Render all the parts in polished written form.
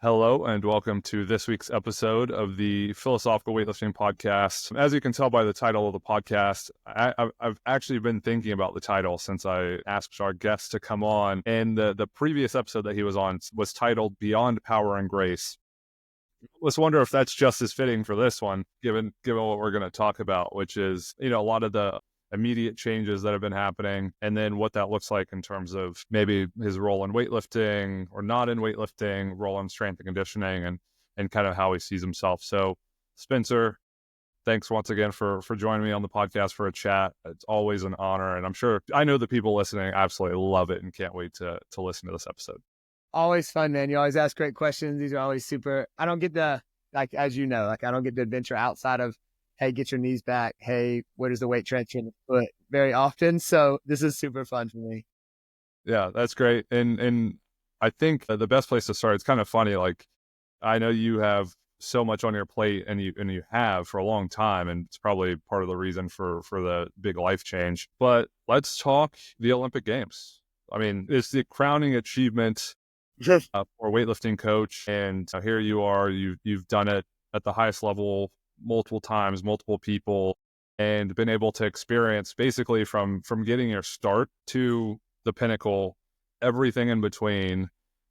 Hello and welcome to this week's episode of the Philosophical Weightlifting Podcast. As you can tell by the title of the podcast, I've actually been thinking about the title since I asked our guest to come on. And the previous episode that he was on was titled Beyond Power and Grace. Let's wonder if that's just as fitting for this one, given what we're going to talk about, which is, a lot of the immediate changes that have been happening, and then what that looks like in terms of maybe his role in weightlifting or not in weightlifting, role in strength and conditioning, and kind of how he sees himself. So, Spencer, thanks once again for joining me on the podcast for a chat. It's always an honor, and I know the people listening absolutely love it and can't wait to listen to this episode. Always fun, man. You always ask great questions. These are always super. I don't get to, as you know, I don't get to adventure outside of, hey, get your knees back. Hey, where does the weight transfer in the foot very often? So this is super fun for me. Yeah, that's great. And I think the best place to start, it's kind of funny. Like, I know you have so much on your plate and you have for a long time, and it's probably part of the reason for the big life change. But let's talk the Olympic Games. I mean, it's the crowning achievement for a weightlifting coach, and here you are. You've done it at the highest level multiple times, multiple people, and been able to experience basically from getting your start to the pinnacle, everything in between,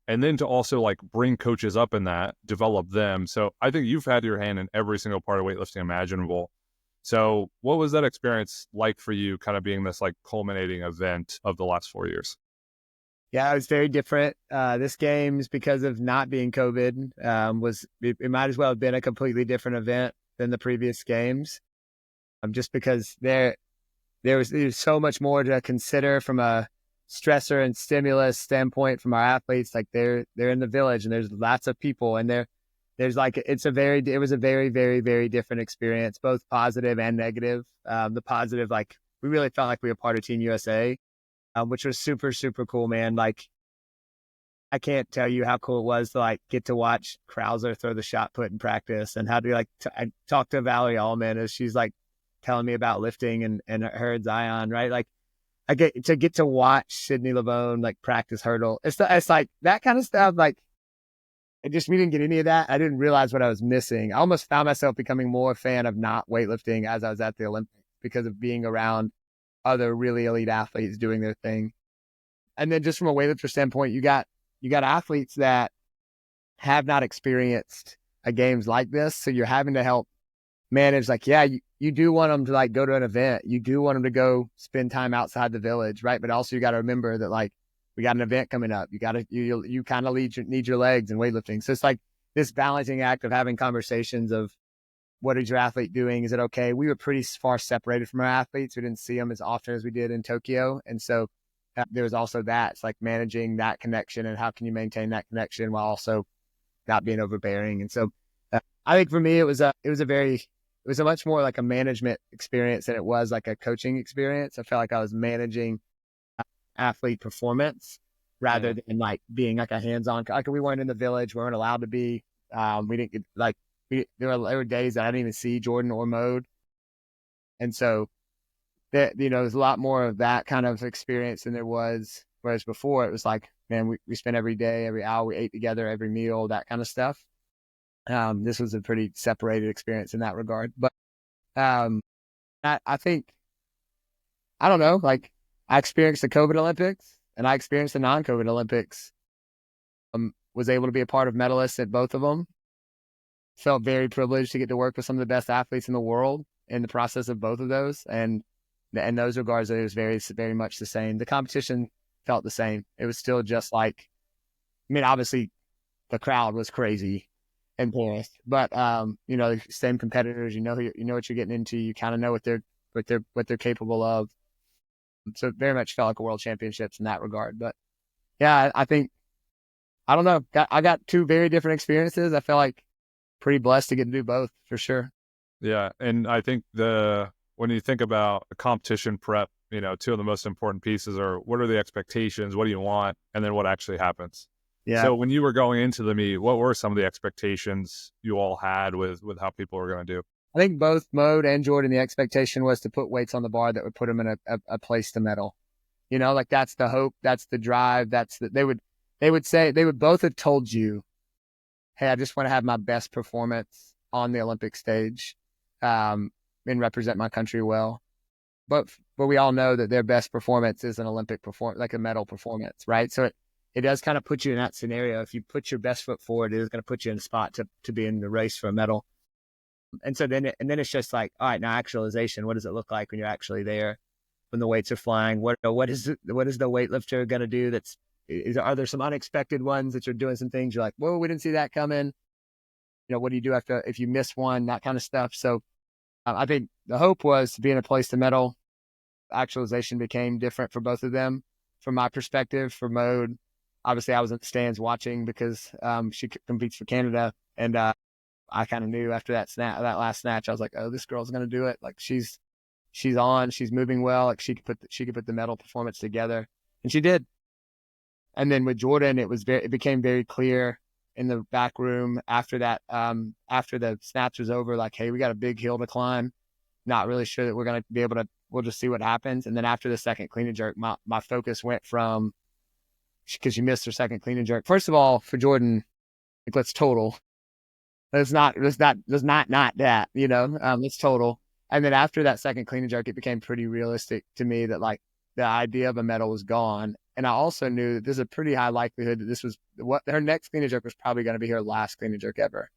and then to also like bring coaches up in that, develop them. So I think you've had your hand in every single part of weightlifting imaginable. So what was that experience like for you, kind of being this like culminating event of the last 4 years? Yeah, it was very different. This games, because of not being COVID, it might as well have been a completely different event than the previous games. Just because there's so much more to consider from a stressor and stimulus standpoint from our athletes. Like they're in the village and there's lots of people, and it was a very, very, very different experience, both positive and negative. The positive, like we really felt like we were part of Team USA, which was super, super cool, man. Like I can't tell you how cool it was to like get to watch Krauser throw the shot put in practice, and how to I talked to Valerie Allman as she's like telling me about lifting and her and Zion, right? Like I get to watch Sydney Lavone like practice hurdle. It's like that kind of stuff. Like we didn't get any of that. I didn't realize what I was missing. I almost found myself becoming more a fan of not weightlifting as I was at the Olympics because of being around other really elite athletes doing their thing. And then just from a weightlifter standpoint, you got athletes that have not experienced a games like this. So you're having to help manage, like, yeah, you do want them to like go to an event. You do want them to go spend time outside the village, right? But also you got to remember that like we got an event coming up. You kind of need your legs in weightlifting. So it's like this balancing act of having conversations of what is your athlete doing? Is it okay? We were pretty far separated from our athletes. We didn't see them as often as we did in Tokyo. And so there was also that. It's like managing that connection and how can you maintain that connection while also not being overbearing. And so I think for me, it was a much more like a management experience than it was like a coaching experience. I felt like I was managing athlete performance rather than like being like a hands-on. Like we weren't in the village, we weren't allowed to be. We didn't get like there were days that I didn't even see Jordan or Mode, and so that there's a lot more of that kind of experience than there was. Whereas before, it was like, man, we spent every day, every hour, we ate together, every meal, that kind of stuff. This was a pretty separated experience in that regard. But I think, I don't know, like I experienced the COVID Olympics and I experienced the non-COVID Olympics. Was able to be a part of medalists at both of them. Felt very privileged to get to work with some of the best athletes in the world in the process of both of those. And in those regards, it was very, very much the same. The competition felt the same. It was still just like, I mean, obviously the crowd was crazy in Paris, but same competitors. You know what you're getting into. You kind of know what they're capable of. So it very much felt like a world championships in that regard. But yeah, I think, I don't know. I got two very different experiences. I feel like pretty blessed to get to do both for sure. Yeah, and I think when you think about a competition prep, two of the most important pieces are what are the expectations, what do you want, and then what actually happens. Yeah. So when you were going into the meet, what were some of the expectations you all had with how people were going to do? I think both Mode and Jordan, the expectation was to put weights on the bar that would put them in a place to medal. Like that's the hope, that's the drive, they would both have told you hey, I just want to have my best performance on the Olympic stage, and represent my country well. But we all know that their best performance is an Olympic performance, like a medal performance, right? So it does kind of put you in that scenario. If you put your best foot forward, it is going to put you in a spot to be in the race for a medal. And so then it's just like, all right, now actualization. What does it look like when you're actually there, when the weights are flying? What is the weightlifter going to do? Are there some unexpected ones that you're doing some things you're like, whoa, we didn't see that coming? What do you do if you miss one? That kind of stuff. So I think the hope was to be in a place to medal. Actualization became different for both of them. From my perspective, for Mode, obviously I was in the stands watching because she competes for Canada, and I kind of knew after that last snatch, I was like, oh, this girl's gonna do it. Like she's moving well. Like she could put the medal performance together, and she did. And then with Jordan, it became very clear in the back room after that, after the snatch was over, like, hey, we got a big hill to climb. Not really sure that we're going to be able to, we'll just see what happens. And then after the second clean and jerk, my focus went from, because she missed her second clean and jerk. First of all, for Jordan, like, let's total. Let's not that, let's total. And then after that second clean and jerk, it became pretty realistic to me that like the idea of a medal was gone. And I also knew that there's a pretty high likelihood that this was what her next clean and jerk was probably going to be her last clean and jerk ever.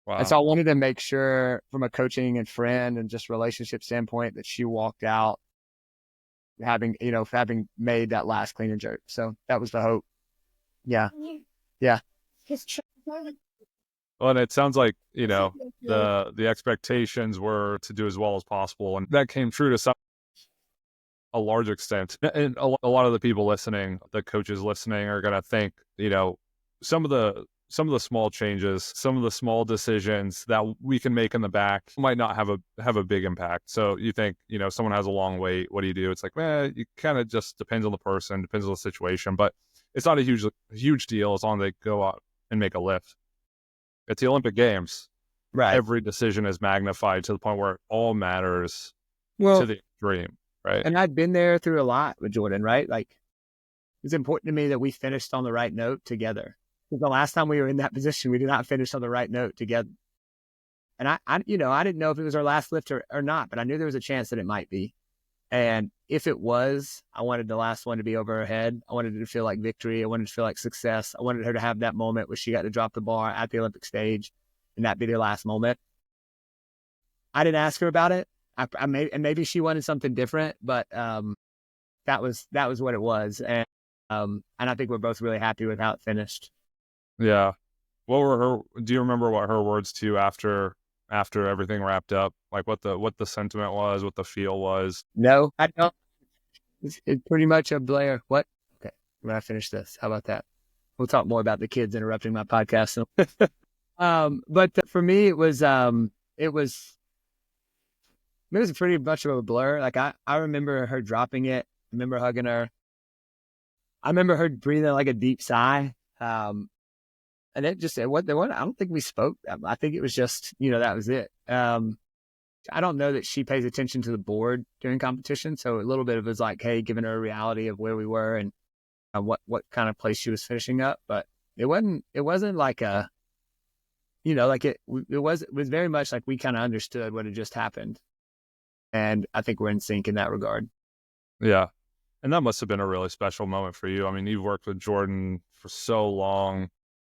Wow. And so I wanted to make sure from a coaching and friend and just relationship standpoint that she walked out having made that last clean and jerk. So that was the hope. Yeah. Yeah. Well, and it sounds like, the expectations were to do as well as possible. And that came true to a large extent. And a lot of the people listening, the coaches listening, are going to think, some of the small changes, some of the small decisions that we can make in the back might not have a big impact. So you think, someone has a long wait, what do you do? It's like, it kind of just depends on the person, depends on the situation, but it's not a huge deal as long as they go out and make a lift. It's the Olympic Games. Right. Every decision is magnified to the point where it all matters to the extreme, right? And I'd been there through a lot with Jordan, right? Like, it's important to me that we finished on the right note together. The last time we were in that position, we did not finish on the right note together. And I didn't know if it was our last lift or not, but I knew there was a chance that it might be. And if it was, I wanted the last one to be over her head. I wanted it to feel like victory. I wanted it to feel like success. I wanted her to have that moment where she got to drop the bar at the Olympic stage and that be their last moment. I didn't ask her about it. And maybe she wanted something different, but that was what it was. And I think we're both really happy with how it finished. Yeah. Do you remember what her words to you after everything wrapped up? Like what the sentiment was, what the feel was? No, I don't. It's pretty much a Blair. What? Okay. When I finish this, how about that? We'll talk more about the kids interrupting my podcast. But for me, it was pretty much of a blur. Like I remember her dropping it. I remember hugging her. I remember her breathing like a deep sigh. And I don't think we spoke. I think it was just, that was it. I don't know that she pays attention to the board during competition. So a little bit of it was like, hey, giving her a reality of where we were and what kind of place she was finishing up. But it wasn't like it was very much like we kind of understood what had just happened. And I think we're in sync in that regard. Yeah. And that must have been a really special moment for you. I mean, you've worked with Jordan for so long.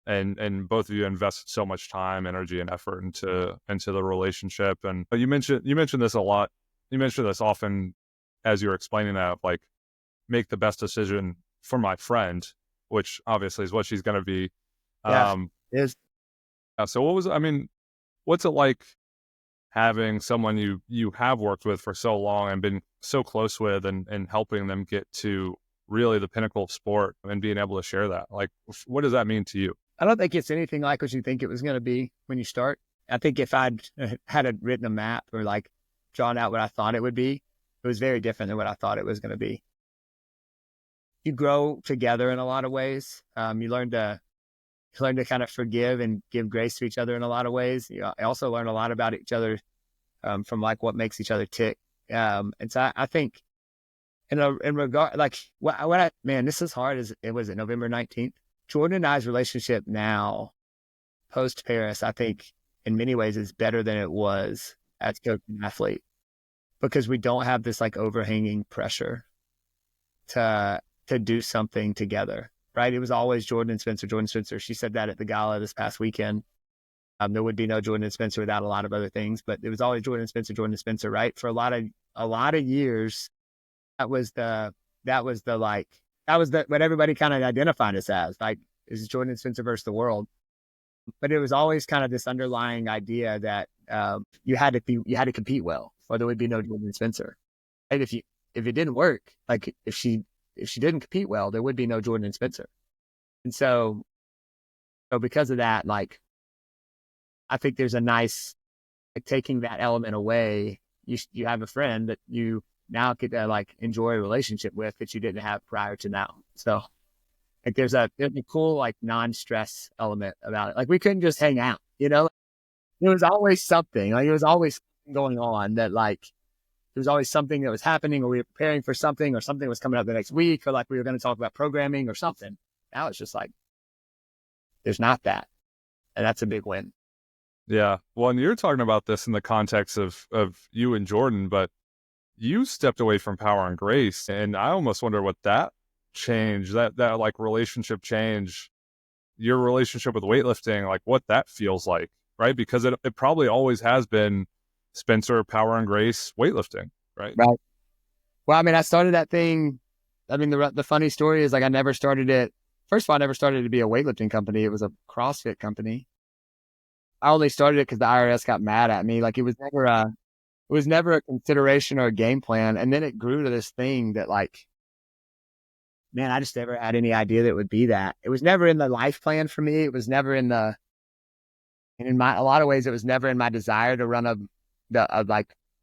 And both of you invested so much time, energy, and effort into the relationship. And you mentioned this a lot. You mentioned this often as you were explaining that, like, make the best decision for my friend, which obviously is what she's going to be. Yeah, is. So what's it like having someone you have worked with for so long and been so close with and helping them get to really the pinnacle of sport and being able to share that? Like, what does that mean to you? I don't think it's anything like what you think it was going to be when you start. I think if I'd had written a map or like drawn out what I thought it would be, it was very different than what I thought it was going to be. You grow together in a lot of ways. You learn to kind of forgive and give grace to each other in a lot of ways. I also learn a lot about each other from like what makes each other tick. And so I think in regard, like this is hard. Was it November 19th? Jordan and I's relationship now, post Paris, I think in many ways is better than it was as coach and athlete, because we don't have this like overhanging pressure to do something together, right? It was always Jordan and Spencer, Jordan and Spencer. She said that at the gala this past weekend. There would be no Jordan and Spencer without a lot of other things, but it was always Jordan and Spencer, right? For a lot of years, that was what everybody kind of identified us as, like, is Jordan and Spencer versus the world. But it was always kind of this underlying idea that you had to compete well, or there would be no Jordan and Spencer. And if it didn't work, like if she didn't compete well, there would be no Jordan and Spencer. And so because of that, like, I think there's a nice, like, taking that element away. You have a friend that you now get to like enjoy a relationship with that you didn't have prior to now. So like there's a cool like non-stress element about it. Like we couldn't just hang out, you know. There was always something. Like it was always going on that like there was always something that was happening, or we were preparing for something, or something was coming up the next week, or like we were going to talk about programming or something. Now it's just like there's not that, and that's a big win. Yeah. Well, and you're talking about this in the context of you and Jordan, but you stepped away from Power and Grace, and I almost wonder what that change, that like relationship change, your relationship with weightlifting, like what that feels like, right? Because it probably always has been Spencer, Power and Grace, weightlifting, right? Right. Well, I mean, I started that thing. I mean, the funny story is like I never started it. First of all, I never started it to be a weightlifting company. It was a CrossFit company. I only started it because the IRS got mad at me. Like it was never a consideration or a game plan. And then it grew to this thing that like, man, I just never had any idea that it would be that. It was never in the life plan for me. It was never in a lot of ways, it was never in my desire to run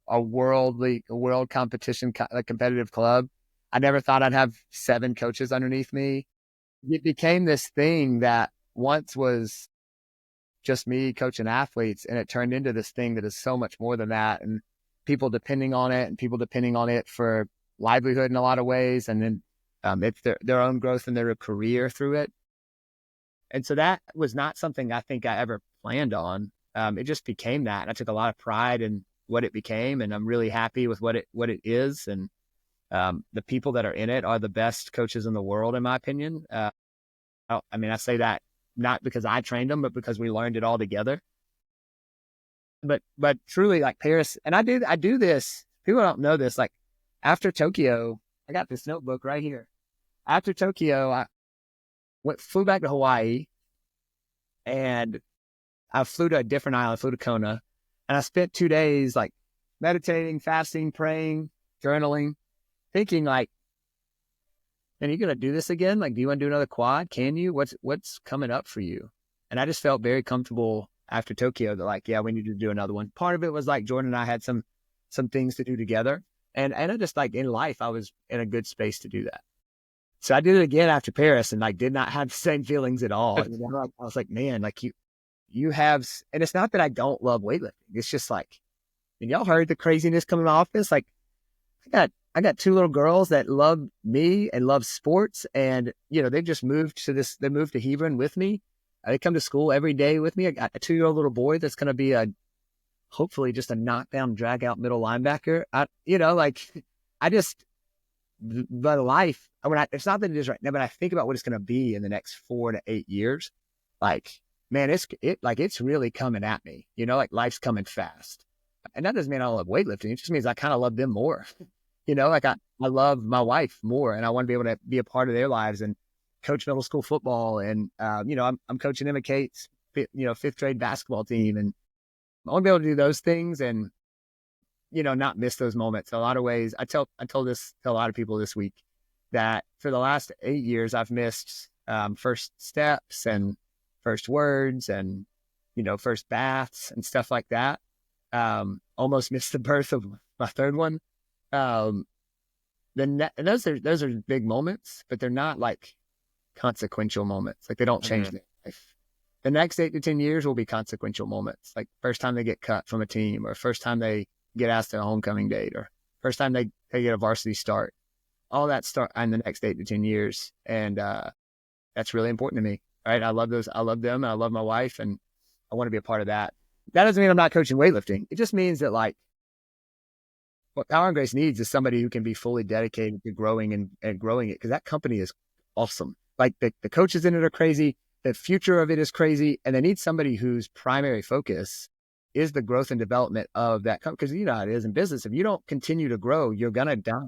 a world competition, like competitive club. I never thought I'd have 7 coaches underneath me. It became this thing that once was just me coaching athletes, and it turned into this thing that is so much more than that, and people depending on it for livelihood in a lot of ways, and then it's their own growth in their career through it. And so that was not something I think I ever planned on. It just became that, and I took a lot of pride in what it became, and I'm really happy with what it is. And the people that are in it are the best coaches in the world, in my opinion. I say that not because I trained them, but because we learned it all together. But truly, like Paris, and I do this. People don't know this. Like after Tokyo, I got this notebook right here. After Tokyo, I flew back to Hawaii, and I flew to a different island. I flew to Kona, and I spent 2 days like meditating, fasting, praying, journaling, thinking like, "And are you gonna do this again? Like, do you want to do another quad? Can you? What's coming up for you?" And I just felt very comfortable after Tokyo that like, yeah, we need to do another one. Part of it was like Jordan and I had some things to do together, and I just like in life I was in a good space to do that. So I did it again after Paris, and like did not have the same feelings at all. I was like, man, like you have, and it's not that I don't love weightlifting. It's just like, and y'all heard the craziness coming to my office. Like I got 2 little girls that love me and love sports, and they've just moved to this. They moved to Hebron with me. They come to school every day with me. I got a 2-year-old little boy that's going to be hopefully just a knockdown, drag out middle linebacker. The life. It's not that it is right now, but I think about what it's going to be in the next 4 to 8 years. Like, man, it's really coming at me. Like life's coming fast, and that doesn't mean I love weightlifting. It just means I kind of love them more. Like I love my wife more, and I want to be able to be a part of their lives and coach middle school football. And, I'm coaching Emma Kate's, 5th grade basketball team. And I want to be able to do those things and, not miss those moments. In a lot of ways, I told this to a lot of people this week that for the last 8 years, I've missed first steps and first words and, first baths and stuff like that. Almost missed the birth of my 3rd one. And those are big moments, but they're not like consequential moments. Like they don't change their life. The next 8 to 10 years will be consequential moments. Like first time they get cut from a team, or first time they get asked to a homecoming date, or first time they get a varsity start. All that start in the next 8 to 10 years. And that's really important to me. Right. I love those. I love them. And I love my wife. And I want to be a part of that. That doesn't mean I'm not coaching weightlifting. It just means that like what Power and Grace needs is somebody who can be fully dedicated to growing and growing it, because that company is awesome. Like the coaches in it are crazy. The future of it is crazy. And they need somebody whose primary focus is the growth and development of that company. Because you know how it is in business. If you don't continue to grow, you're going to die.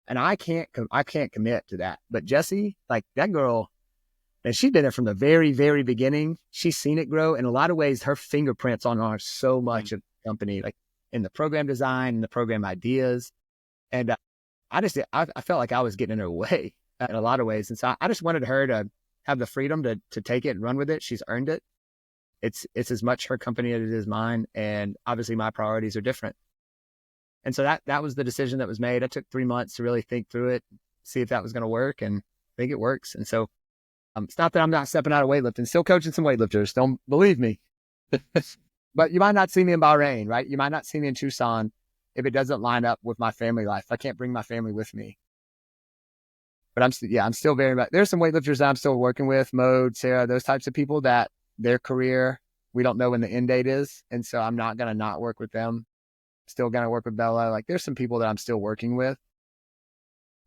And I can't commit to that. But Jessie, like that girl, and she's been there from the very, very beginning. She's seen it grow. In a lot of ways, her fingerprints on so much of the company, like in the program design and the program ideas. And I felt like I was getting in her way in a lot of ways. And so I just wanted her to have the freedom to take it and run with it. She's earned it. It's as much her company as it is mine. And obviously my priorities are different. And so that was the decision that was made. I took 3 months to really think through it, see if that was going to work, and I think it works. And so it's not that I'm not stepping out of weightlifting, still coaching some weightlifters. Don't believe me. But you might not see me in Bahrain, right? You might not see me in Tucson if it doesn't line up with my family life. I can't bring my family with me. But I'm still very much, there's some weightlifters that I'm still working with, Mode, Sarah, those types of people that their career, we don't know when the end date is. And so I'm not going to not work with them. Still going to work with Bella. Like there's some people that I'm still working with,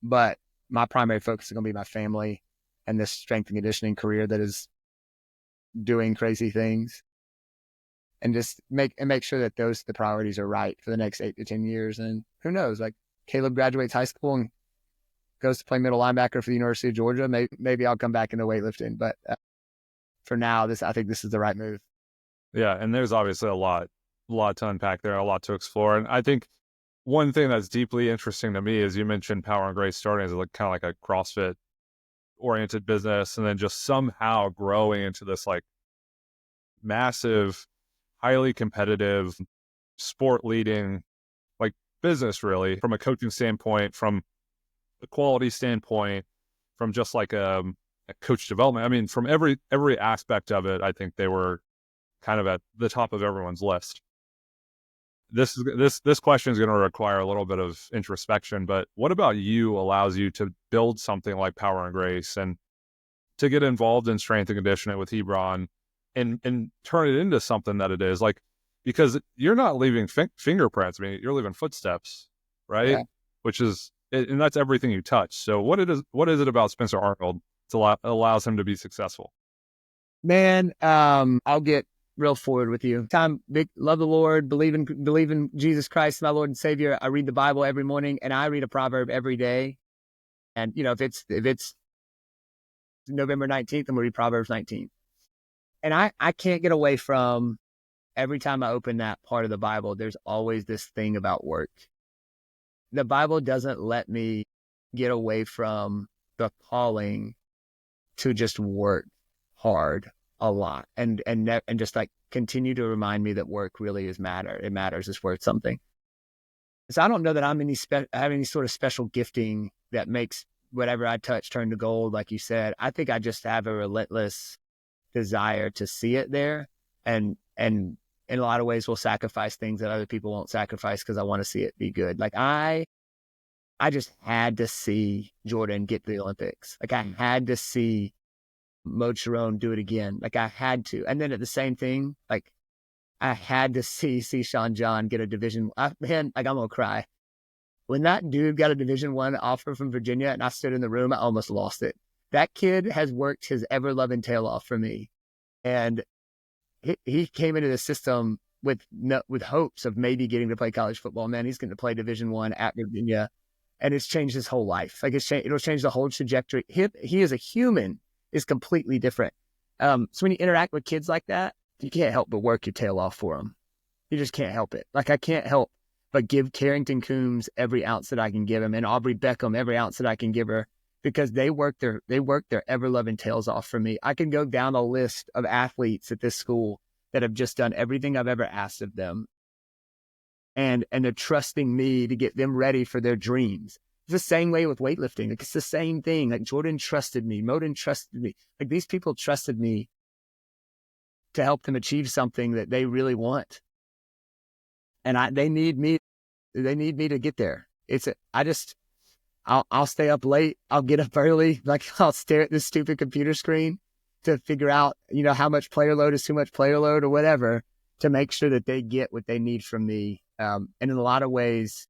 but my primary focus is going to be my family and this strength and conditioning career that is doing crazy things, and just make sure that the priorities are right for the next 8 to 10 years. And who knows, like Caleb graduates high school and goes to play middle linebacker for the University of Georgia. Maybe I'll come back into weightlifting, but for now, I think this is the right move. Yeah. And there's obviously a lot to unpack there, a lot to explore. And I think one thing that's deeply interesting to me is you mentioned Power and Grace starting as kind of like a CrossFit oriented business, and then just somehow growing into this like massive, highly competitive, sport leading like business, really, from a coaching standpoint, from a quality standpoint, from just like a coach development. I mean, from every aspect of it, I think they were kind of at the top of everyone's list. This question is going to require a little bit of introspection, but what about you allows you to build something like Power and Grace and to get involved in strength and conditioning with Hebron and turn it into something that it is, like, because you're not leaving fingerprints. I mean, you're leaving footsteps, right? Yeah. Which is, and that's everything you touch. So what is it about Spencer Arnold that allows him to be successful? Man, I'll get real forward with you. Love the Lord, believe in Jesus Christ, my Lord and Savior. I read the Bible every morning, and I read a proverb every day. And you know, if it's November 19th, I'm gonna read Proverbs 19. And I can't get away from, every time I open that part of the Bible, there's always this thing about work. The Bible doesn't let me get away from the calling to just work hard a lot and just like continue to remind me that work really is matter. It matters. It's worth something. So I don't know that I'm have any sort of special gifting that makes whatever I touch turn to gold, like you said. I think I just have a relentless desire to see it there, and in a lot of ways will sacrifice things that other people won't sacrifice because I want to see it be good. Like I just had to see Jordan get to the Olympics. Like I had to see Mo Sharon do it again. Like I had to. And then at the same thing, like I had to see Sean John get a division. Man, like I'm gonna cry. When that dude got a Division I offer from Virginia and I stood in the room, I almost lost it. That kid has worked his ever-loving tail off for me. And he came into the system with hopes of maybe getting to play college football. Man, he's going to play Division I at Virginia. And it's changed his whole life. Like it'll change the whole trajectory. He as a human is completely different. So when you interact with kids like that, you can't help but work your tail off for them. You just can't help it. Like I can't help but give Carrington Coombs every ounce that I can give him, and Aubrey Beckham every ounce that I can give her, because they work their ever-loving tails off for me. I can go down a list of athletes at this school that have just done everything I've ever asked of them. And they're trusting me to get them ready for their dreams. It's the same way with weightlifting. Like it's the same thing. Like Jordan trusted me. Moden trusted me. Like these people trusted me to help them achieve something that they really want. And they need me to get there. I'll stay up late. I'll get up early. Like I'll stare at this stupid computer screen to figure out, how much player load is too much player load or whatever, to make sure that they get what they need from me. And in a lot of ways,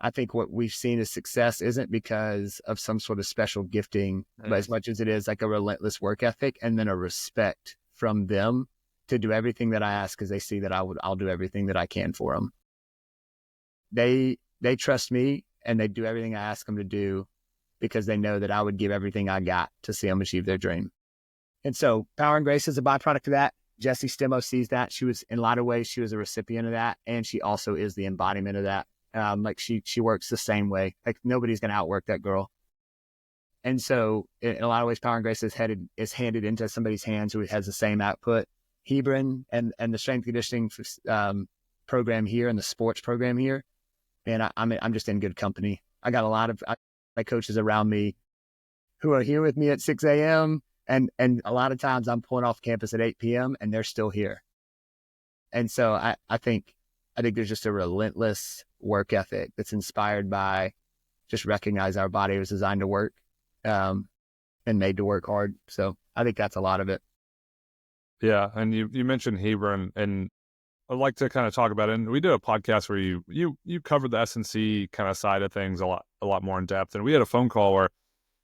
I think what we've seen as success isn't because of some sort of special gifting, but as much as it is like a relentless work ethic and then a respect from them to do everything that I ask, because they see that I'll do everything that I can for them. They trust me and they do everything I ask them to do because they know that I would give everything I got to see them achieve their dream. And so power and grace is a byproduct of that. Jessie Stimo sees that. She was, in a lot of ways, she was a recipient of that. And she also is the embodiment of that. Like she works the same way. Like nobody's going to outwork that girl. And so in a lot of ways, power and grace is handed into somebody's hands who has the same output. Hebron and the strength conditioning program here and the sports program here, and I'm just in good company. I got a lot of my coaches around me who are here with me at 6 a.m. And a lot of times I'm pulling off campus at 8 p.m. and they're still here. And so I think there's just a relentless work ethic that's inspired by just recognize our body was designed to work and made to work hard. So I think that's a lot of it. Yeah. And you mentioned Hebron, and I'd like to kind of talk about it. And we did a podcast where you covered the S&C kind of side of things a lot more in depth. And we had a phone call where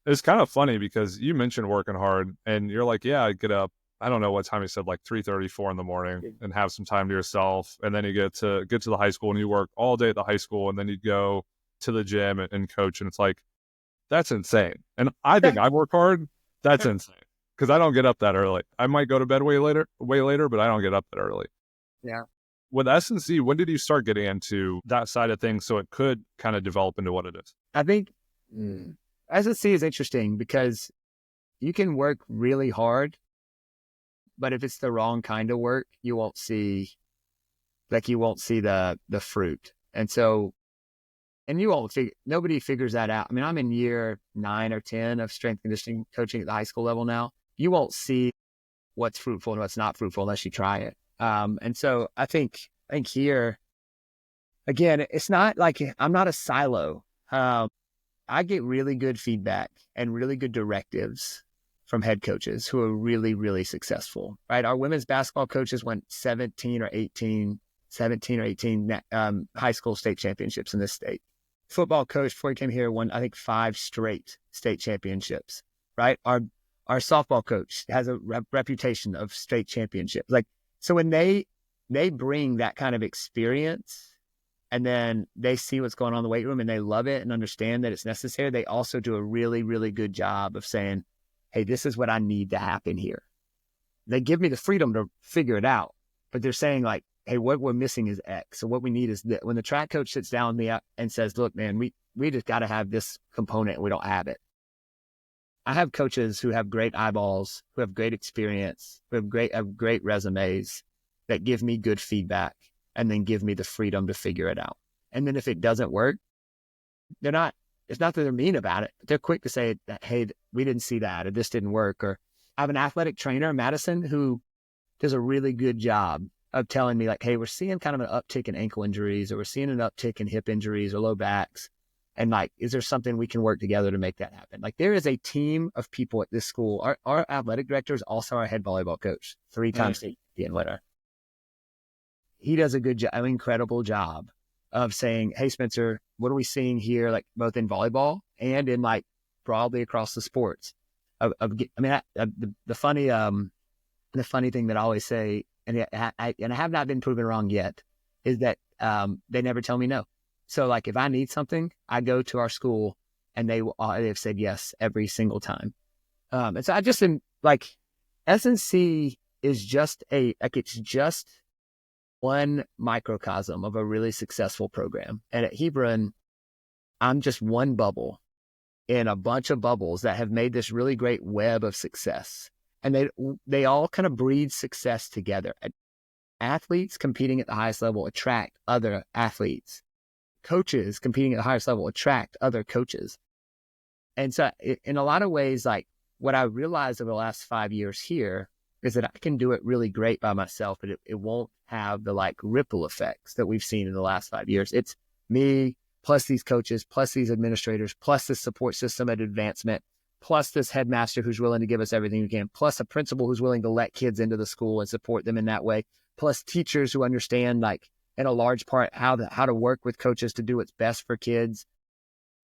it's kind of funny because you mentioned working hard and you're like, yeah, I get up, I don't know what time you said, like 3:30, 4 in the morning, and have some time to yourself. And then you get to the high school and you work all day at the high school, and then you go to the gym and coach. And it's like, that's insane. And I think I work hard. That's insane because I don't get up that early. I might go to bed way later, but I don't get up that early. Yeah. With S&C, when did you start getting into that side of things so it could kind of develop into what it is? I think S&C is interesting because you can work really hard, but if it's the wrong kind of work, you won't see the fruit. And so, and nobody figures that out. I mean, I'm in year 9 or 10 of strength conditioning coaching at the high school level now. You won't see what's fruitful and what's not fruitful unless you try it. And so I think here, again, it's not like I'm not a silo. I get really good feedback and really good directives from head coaches who are really, really successful, right? Our women's basketball coaches went 17 or 18 high school state championships in this state. Football coach before he came here won, I think, 5 straight state championships, right? Our softball coach has a reputation of state championships. Like, so when they bring that kind of experience and then they see what's going on in the weight room and they love it and understand that it's necessary, they also do a really, really good job of saying, hey, this is what I need to happen here. They give me the freedom to figure it out, but they're saying like, hey, what we're missing is X. So what we need is that when the track coach sits down with me and says, look, man, we just got to have this component and we don't have it. I have coaches who have great eyeballs, who have great experience, who have great resumes that give me good feedback and then give me the freedom to figure it out. And then if it doesn't work, it's not that they're mean about it, but they're quick to say that, hey, we didn't see that, or this didn't work. Or I have an athletic trainer, Madison, who does a really good job of telling me like, hey, we're seeing kind of an uptick in ankle injuries, or we're seeing an uptick in hip injuries or low backs. And like, is there something we can work together to make that happen? Like, there is a team of people at this school. Our athletic director is also our head volleyball coach, 3-time state champion winner. He does a good job, an incredible job of saying, hey, Spencer, what are we seeing here? Like both in volleyball and in like broadly across the sports. The funny thing that I always say, and I have not been proven wrong yet, is that they never tell me no. So like if I need something, I go to our school and they've said yes every single time. And so I just am like, S&C is just it's just one microcosm of a really successful program. And at Hebron, I'm just one bubble in a bunch of bubbles that have made this really great web of success. And they all kind of breed success together. Athletes competing at the highest level attract other athletes. Coaches competing at the highest level attract other coaches. And so in a lot of ways, like what I realized over the last 5 years here is that I can do it really great by myself, but it won't have the like ripple effects that we've seen in the last 5 years. It's me plus these coaches, plus these administrators, plus this support system at advancement, plus this headmaster who's willing to give us everything we can, plus a principal who's willing to let kids into the school and support them in that way, plus teachers who understand, like, in a large part, how to work with coaches to do what's best for kids.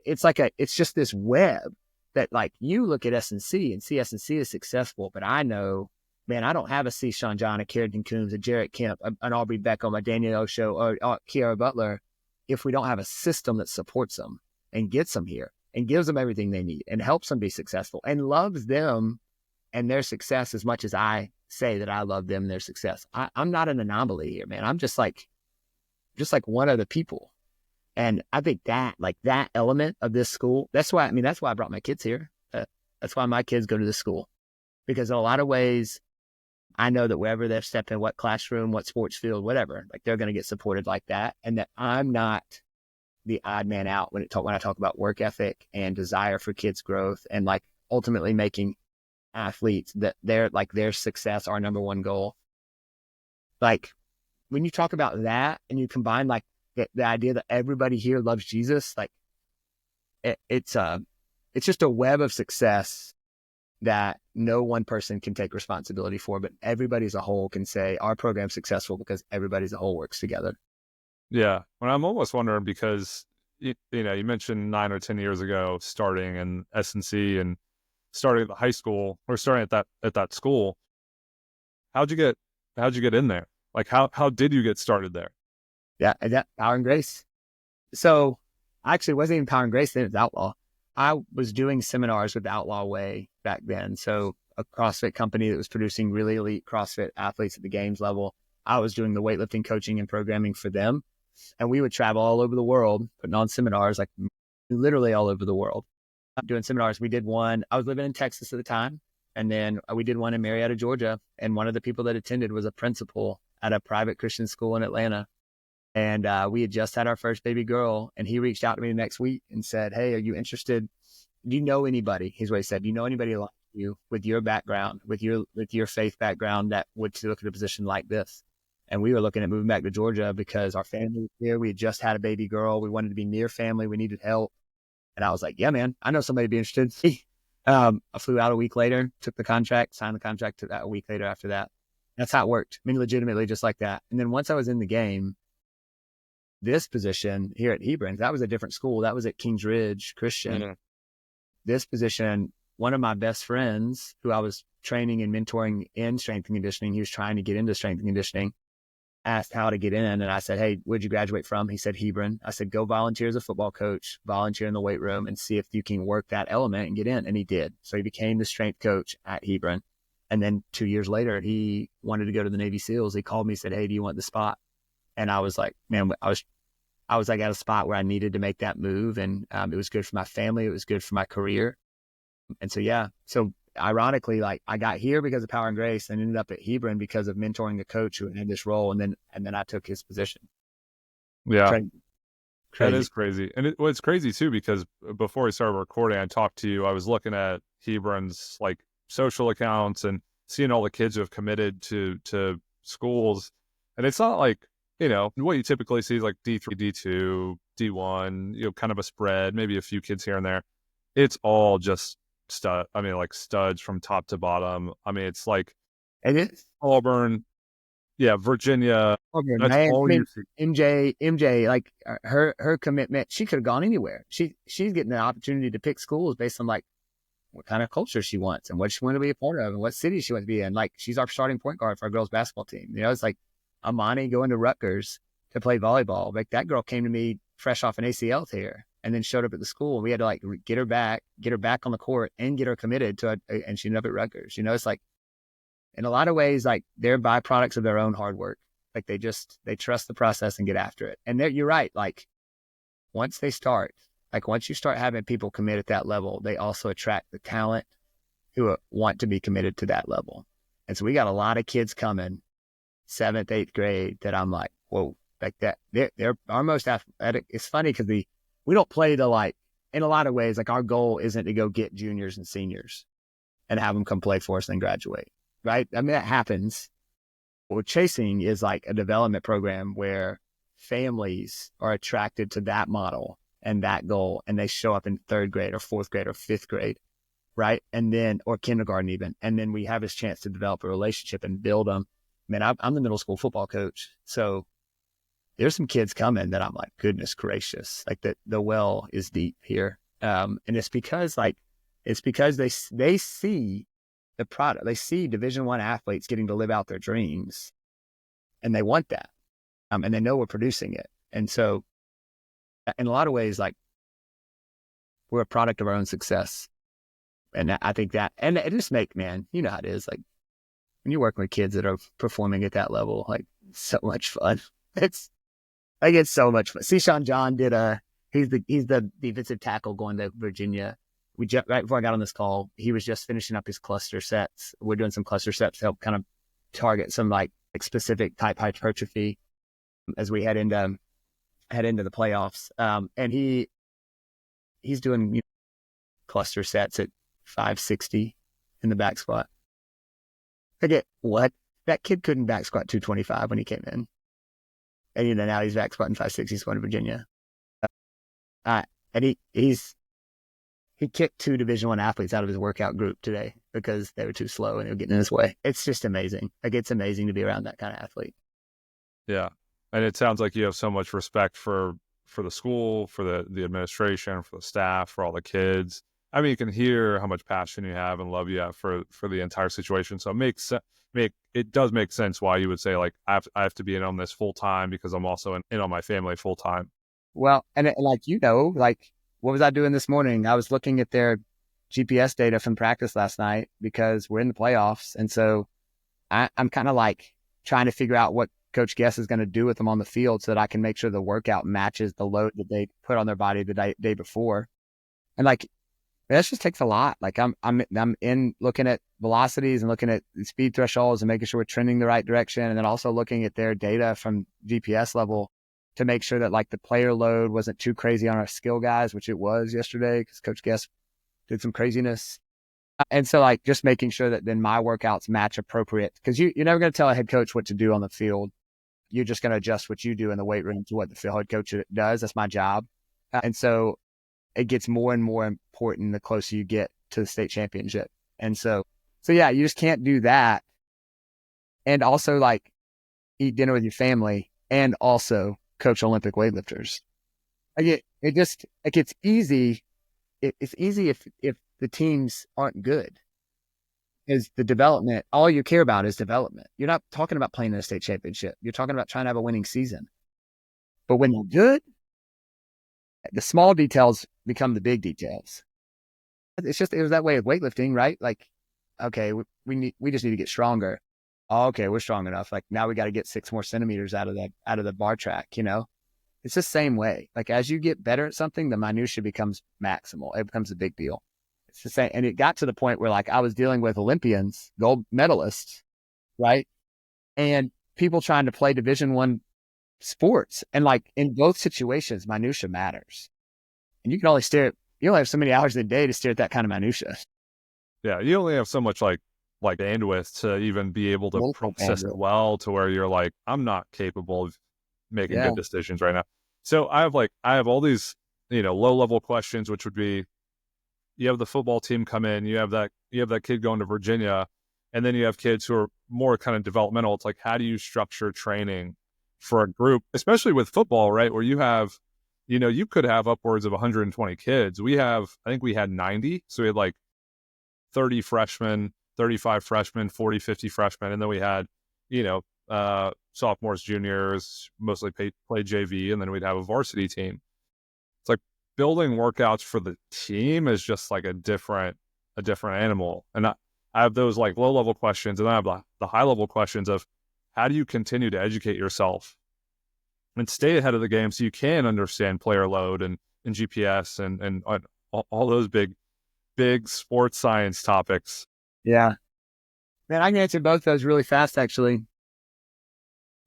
It's just this web that, like, you look at S&C and see S&C is successful, but I know, man, I don't have a C. Sean John, a Carrington Coombs, a Jarrett Kemp, an Aubrey Beckham, a Danielle Osho, or Kiara Butler if we don't have a system that supports them and gets them here and gives them everything they need and helps them be successful and loves them and their success as much as I say that I love them and their success. I'm not an anomaly here, man. I'm just like one of the people. And I think that, like, that element of this school, that's why I brought my kids here. That's why my kids go to this school, because in a lot of ways, I know that wherever they step in, what classroom, what sports field, whatever, like, they're going to get supported like that. And that I'm not the odd man out when I talk about work ethic and desire for kids' growth and, like, ultimately making athletes that their success our number one goal. Like, when you talk about that and you combine, like, the idea that everybody here loves Jesus, like, it's just a web of success that no one person can take responsibility for, but everybody as a whole can say our program's successful because everybody as a whole works together. Yeah. Well, I'm almost wondering because, you mentioned 9 or 10 years ago, starting in S&C and starting at the high school or starting at that school. How'd you get in there? Like, how did you get started there? Yeah. And that Power and Grace. So actually it wasn't even Power and Grace, then it was Outlaw. I was doing seminars with the Outlaw Way back then. So a CrossFit company that was producing really elite CrossFit athletes at the games level. I was doing the weightlifting coaching and programming for them. And we would travel all over the world, putting on seminars, like literally all over the world, doing seminars. We did one, I was living in Texas at the time. And then we did one in Marietta, Georgia. And one of the people that attended was a principal at a private Christian school in Atlanta. And we had just had our first baby girl, and he reached out to me the next week and said, "Hey, are you interested? Do you know anybody?" Here's what he said: "Do you know anybody like you with your background, with your faith background that would look at a position like this?" And we were looking at moving back to Georgia because our family was here. We had just had a baby girl. We wanted to be near family. We needed help. And I was like, "Yeah, man, I know somebody would be interested." I flew out a week later, took the contract, signed the contract to that a week later after that. That's how it worked. I mean, legitimately just like that. And then once I was in the game, this position here at Hebron, that was a different school. That was at Kings Ridge Christian. Mm-hmm. This position, one of my best friends who I was training and mentoring in strength and conditioning, he was trying to get into strength and conditioning, asked how to get in. And I said, "Hey, where'd you graduate from?" He said, "Hebron." I said, "Go volunteer as a football coach, volunteer in the weight room and see if you can work that element and get in." And he did. So he became the strength coach at Hebron. And then 2 years later, he wanted to go to the Navy SEALs. He called me, said, "Hey, do you want the spot?" And I was like, man, I was like at a spot where I needed to make that move. And it was good for my family. It was good for my career. And so, yeah. So ironically, like, I got here because of Power and Grace and ended up at Hebron because of mentoring a coach who had this role. And then I took his position. Yeah. Crazy. That is crazy. And it's crazy too, because before we started recording, I talked to you, I was looking at Hebron's, like, social accounts and seeing all the kids who have committed to schools. And it's not like, what you typically see is like D3, D2, D1, kind of a spread, maybe a few kids here and there. It's all just studs from top to bottom. I mean, it's like, it is Auburn, yeah, Virginia. Auburn, That's man. all you see. MJ, like, her commitment, she could have gone anywhere. She's getting the opportunity to pick schools based on, like, what kind of culture she wants and what she wants to be a part of and what city she wants to be in. Like, she's our starting point guard for our girls basketball team. It's like Amani going to Rutgers to play volleyball. Like, that girl came to me fresh off an ACL tear and then showed up at the school. We had to, like, get her back on the court and get her committed to and she ended up at Rutgers. It's like, in a lot of ways, like, they're byproducts of their own hard work. Like, they trust the process and get after it. And you're right. Like, once you start having people commit at that level, they also attract the talent who want to be committed to that level. And so we got a lot of kids coming 7th, 8th grade that I'm like, whoa, like that. They're our most athletic. It's funny because we don't play to, like, in a lot of ways, like, our goal isn't to go get juniors and seniors and have them come play for us and graduate. Right. I mean, that happens. What we're chasing is, like, a development program where families are attracted to that model and that goal, and they show up in 3rd grade or 4th grade or 5th grade right? And then, or kindergarten even. And then we have his chance to develop a relationship and build them. Man, I'm the middle school football coach. So there's some kids coming that I'm like, goodness gracious, like the well is deep here. And it's because they see the product, they see Division I athletes getting to live out their dreams, and they want that. And they know we're producing it. And so in a lot of ways, like, we're a product of our own success. And I think that, and it just man, you know how it is. Like, when you're working with kids that are performing at that level, like, so much fun. It's so much fun. Sean John he's the defensive tackle going to Virginia. Right before I got on this call, he was just finishing up his cluster sets. We're doing some cluster sets to help kind of target some like specific type hypertrophy as we head into the playoffs. And he's doing cluster sets at 560 in the back squat. I get what? That kid couldn't back squat 225 when he came in. And now he's back squatting 560. He's going to Virginia. And he kicked 2 Division I athletes out of his workout group today because they were too slow and they were getting in his way. It's just amazing. Like, it's amazing to be around that kind of athlete. Yeah. And it sounds like you have so much respect for the school, for the administration, for the staff, for all the kids. I mean, you can hear how much passion you have and love you have for the entire situation. So it does make sense why you would say, like, I have to be in on this full time because I'm also in on my family full time. Well, and like, what was I doing this morning? I was looking at their GPS data from practice last night because we're in the playoffs. And so I'm kind of like trying to figure out what Coach Guess is going to do with them on the field so that I can make sure the workout matches the load that they put on their body the day before. And like, that just takes a lot. Like, I'm in looking at velocities and looking at speed thresholds and making sure we're trending the right direction. And then also looking at their data from GPS level to make sure that, like, the player load wasn't too crazy on our skill guys, which it was yesterday because Coach Guess did some craziness. And so, like, just making sure that then my workouts match appropriate, because you're never going to tell a head coach what to do on the field. You're just going to adjust what you do in the weight room to what the head coach does. That's my job. And so it gets more and more important the closer you get to the state championship. And so yeah, you just can't do that. And also, like, eat dinner with your family and also coach Olympic weightlifters. It's easy. It's easy if the teams aren't good. Is the development, all you care about is development. You're not talking about playing in a state championship. You're talking about trying to have a winning season. But when you're good, the small details become the big details. It was that way with weightlifting, right? Like, okay, we just need to get stronger. Oh, okay, we're strong enough. Like, now we got to get 6 more centimeters out of the bar track. It's the same way. Like, as you get better at something, the minutia becomes maximal. It becomes a big deal. It's the same. And it got to the point where, like, I was dealing with Olympians, gold medalists, right? And people trying to play Division I sports. And, like, in both situations, minutia matters. And you only have so many hours a day to stare at that kind of minutia. Yeah, you only have so much like bandwidth to even be able to process it well to where you're like, I'm not capable of making good decisions right now. So I have all these, low level questions, which would be, you have the football team come in, you have that kid going to Virginia, and then you have kids who are more kind of developmental. It's like, how do you structure training for a group, especially with football, right? Where you have, you could have upwards of 120 kids. I think we had 90. So we had like 30 freshmen, 35 freshmen, 40, 50 freshmen. And then we had, sophomores, juniors, mostly played JV. And then we'd have a varsity team. It's like building workouts for the team is just like a different animal. And I have those like low level questions, and then I have the high level questions of, how do you continue to educate yourself and stay ahead of the game so you can understand player load and GPS and all those big sports science topics? Yeah. Man, I can answer both those really fast, actually.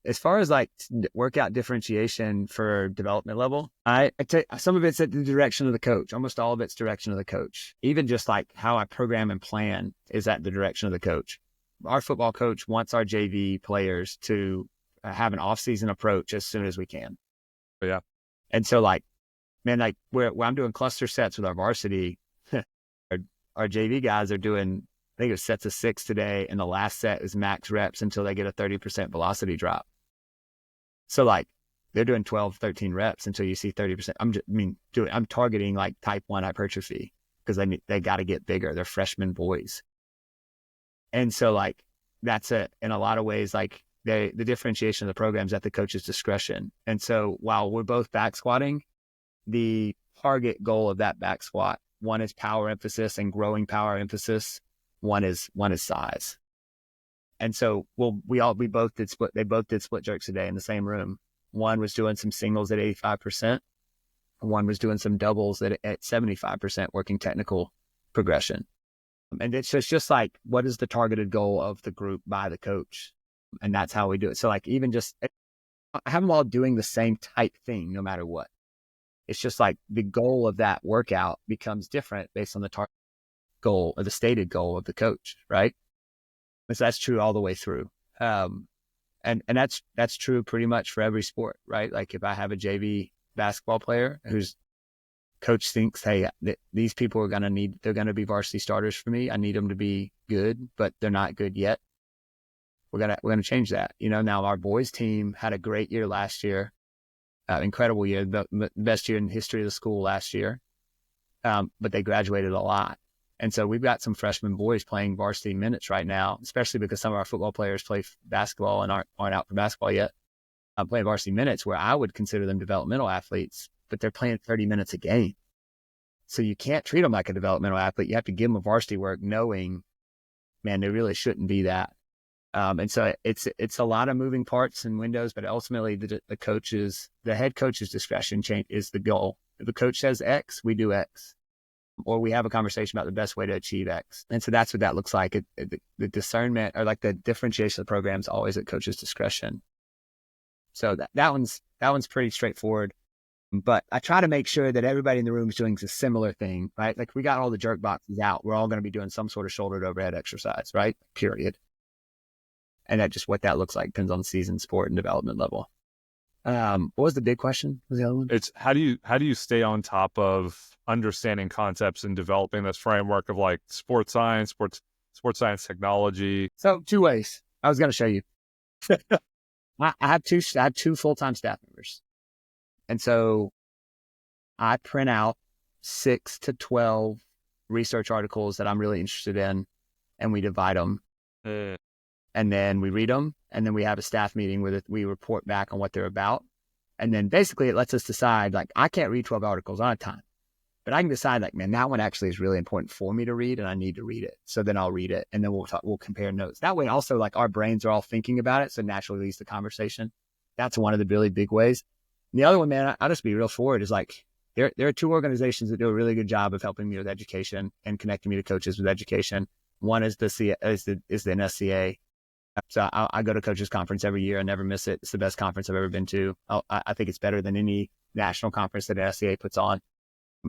As far as like workout differentiation for development level, I take some of it's at the direction of the coach. Almost all of it's direction of the coach. Even just like how I program and plan is at the direction of the coach. Our football coach wants our JV players to have an off-season approach as soon as we can. Yeah. And so, like, man, like where I'm doing cluster sets with our varsity, our JV guys are doing, I think it was sets of 6 today, and the last set is max reps until they get a 30% velocity drop. So like they're doing 12, 13 reps until you see 30%. I'm targeting like type 1 hypertrophy because they got to get bigger. They're freshman boys. And so like that's in a lot of ways, like the differentiation of the program is at the coach's discretion. And so while we're both back squatting, the target goal of that back squat, one is power emphasis and growing power emphasis. One is size. And so they both did split jerks today in the same room. One was doing some singles at 85%. One was doing some doubles at 75%, working technical progression. And it's just like, what is the targeted goal of the group by the coach? And that's how we do it. So like, even just have them all doing the same type thing, no matter what. It's just like the goal of that workout becomes different based on the target goal or the stated goal of the coach, right? And so that's true all the way through. And that's true pretty much for every sport, right? Like if I have a JV basketball player whose coach thinks, hey, these people are they're going to be varsity starters for me. I need them to be good, but they're not good yet. We're going to change that. Now our boys team had a great year last year, incredible year, the best year in the history of the school last year. But they graduated a lot. And so we've got some freshman boys playing varsity minutes right now, especially because some of our football players play basketball and aren't out for basketball yet. Playing varsity minutes where I would consider them developmental athletes, but they're playing 30 minutes a game. So you can't treat them like a developmental athlete. You have to give them a varsity work knowing, man, they really shouldn't be that. And so it's a lot of moving parts and windows, but ultimately the head coach's discretion is the goal. If the coach says X, we do X. Or we have a conversation about the best way to achieve X. And so that's what that looks like. The discernment or like the differentiation of the program is always at coach's discretion. So that one's pretty straightforward. But I try to make sure that everybody in the room is doing a similar thing, right? Like we got all the jerk boxes out. We're all going to be doing some sort of shoulder to overhead exercise, right? Period. And what that looks like depends on season, sport, and development level. What was the big question? What was the other one? It's how do you stay on top of understanding concepts and developing this framework of like sports science technology? So 2 ways. I was going to show you. I have two full-time staff members. And so I print out 6 to 12 research articles that I'm really interested in, and we divide them. And then we read them, and then we have a staff meeting where we report back on what they're about. And then basically it lets us decide, like, I can't read 12 articles on a time, but I can decide, like, man, that one actually is really important for me to read, and I need to read it. So then I'll read it, and then we'll compare notes. That way also, like, our brains are all thinking about it, so naturally leads to conversation. That's one of the really big ways. And the other one, man, I'll just be real forward, is like, there are 2 organizations that do a really good job of helping me with education and connecting me to coaches with education. One is the NSCA. So I go to coaches conference every year. I never miss it. It's the best conference I've ever been to. I think it's better than any national conference that the NSCA puts on.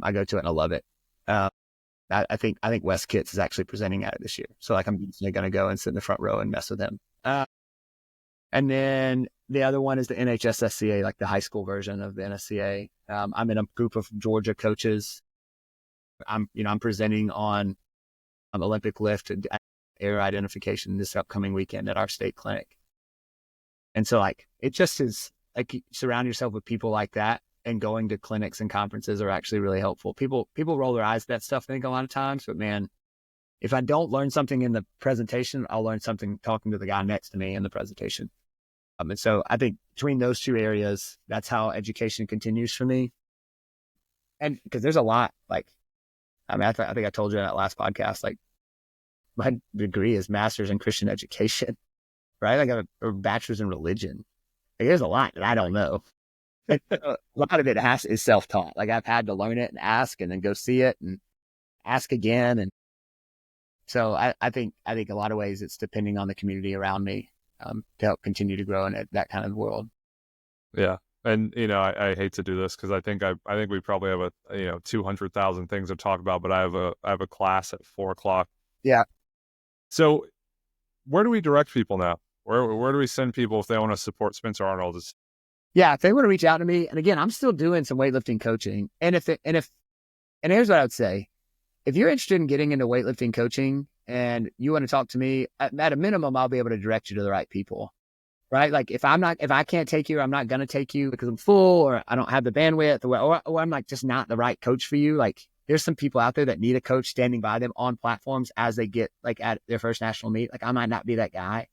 I go to it and I love it. I think Wes Kitts is actually presenting at it this year. So like I'm going to go and sit in the front row and mess with him. And then the other one is the NHSSCA, like the high school version of the NSCA. I'm in a group of Georgia coaches. I'm presenting on Olympic lift and air identification this upcoming weekend at our state clinic. And so like, it just is like, you surround yourself with people like that, and going to clinics and conferences are actually really helpful. People roll their eyes at that stuff, I think, a lot of times, but man, if I don't learn something in the presentation, I'll learn something talking to the guy next to me in the presentation. And so I think between those 2 areas, that's how education continues for me. And because there's a lot, like, I mean, I think I told you in that last podcast, like, my degree is master's in Christian education, right? I got a bachelor's in religion. Like, there's a lot that I don't know. A lot of it is self-taught. Like, I've had to learn it and ask, and then go see it and ask again. And so I think a lot of ways it's depending on the community around me to help continue to grow in that kind of world. Yeah. And, I hate to do this because I think we probably have 200,000 things to talk about, but I have a class at 4:00. Yeah. So where do we direct people now? Where do we send people if they want to support Spencer Arnold? Yeah, if they want to reach out to me, and again, I'm still doing some weightlifting coaching. And here's what I would say. if you're interested in getting into weightlifting coaching and you want to talk to me, at a minimum, I'll be able to direct you to the right people. Right? Like if I can't take you, I'm not going to take you because I'm full or I don't have the bandwidth or I'm like just not the right coach for you. Like there's some people out there that need a coach standing by them on platforms as they get like at their first national meet. Like I might not be that guy.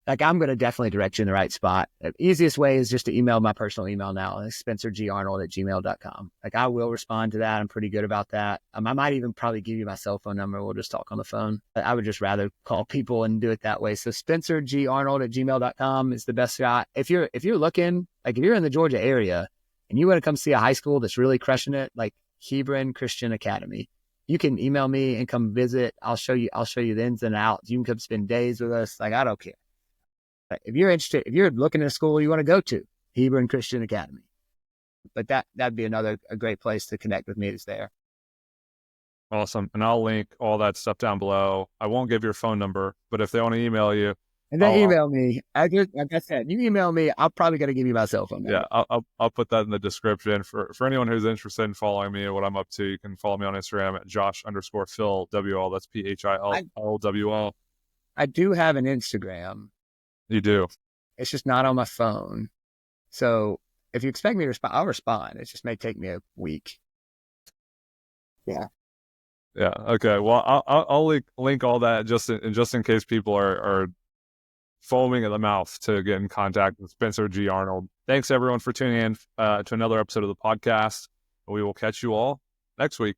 Like I'm going to definitely direct you in the right spot. The easiest way is just to email my personal email now, spencergarnold@gmail.com. Like I will respond to that. I'm pretty good about that. I might even probably give you my cell phone number. We'll just talk on the phone. I would just rather call people and do it that way. So spencergarnold@gmail.com is the best shot. If you're looking, like if you're in the Georgia area and you want to come see a high school that's really crushing it, like Hebron Christian Academy, you can email me and come visit. I'll show you the ins and outs. You can come spend days with us. Like I don't care. If you're interested, if you're looking at a school you want to go to, Hebron Christian Academy. But that'd be a great place to connect with me is there. Awesome. And I'll link all that stuff down below. I won't give your phone number, but if they want to email you, and then email me. Like I said, you email me, I'm probably going to give you my cell phone number. Yeah, I'll put that in the description for anyone who's interested in following me and what I'm up to. You can follow me on Instagram at Josh_Phil WL. That's PHILWL. I do have an Instagram. You do. It's just not on my phone. So if you expect me to respond, I'll respond. It just may take me a week. Yeah. Yeah. Okay. Well, I'll link all that just in case people are foaming at the mouth to get in contact with Spencer G. Arnold. Thanks everyone for tuning in to another episode of the podcast. We will catch you all next week.